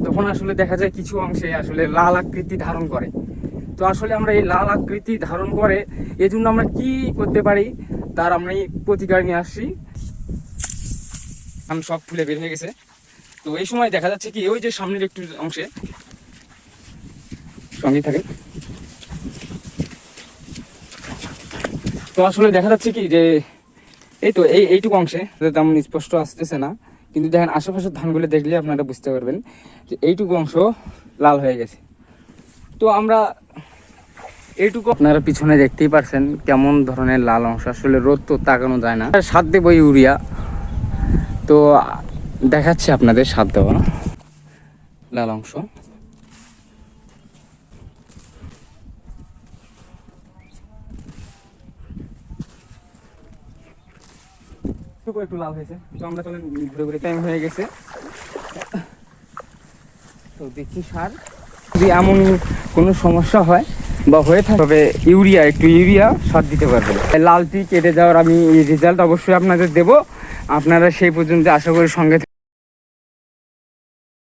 তখন আসলে দেখা যায় কিছু অংশে আসলে লাল আকৃতি ধারণ করে। তো আসলে আমরা এই লাল আকৃতি ধারণ করে এই জন্য আমরা কি করতে পারি তার আমরা এই প্রতিকার নিয়ে আসছি। আমি সব ফুলে বের হয়ে গেছে। তো এই সময় দেখা যাচ্ছে কি ওই যে সামনের একটু অংশে সঙ্গেই থাকে। তো আসলে দেখা যাচ্ছে কি যে এই তো এইটুকু অংশে তেমন স্পষ্ট আসতেছে না, কিন্তু দেখেন আশেপাশের ধানগুলো দেখলে আপনারা বুঝতে পারবেন যে এইটুকু অংশ লাল হয়ে গেছে। তো আমরা এইটুকু আপনারা পিছনে দেখতেই পারছেন কেমন ধরনের লাল অংশ, আসলে রোদ তো তাকানো যায় না। সার দেবো ইউরিয়া, তো দেখাচ্ছে আপনাদের সার দেওয়া লাল অংশ। একটু লাল হয়েছে, তো আমরা চলে ঘুরে ঘুরে টাইম হয়ে গেছে। তো দেখি সার যদি এমন কোনো সমস্যা হয় বা হয়ে থাকে তবে একটু ইউরিয়া সার দিতে পারবেন। লালটি কেটে যাওয়ার আমি রেজাল্ট অবশ্যই আপনাদের দেব, আপনারা সেই পর্যন্ত আশা করি সঙ্গে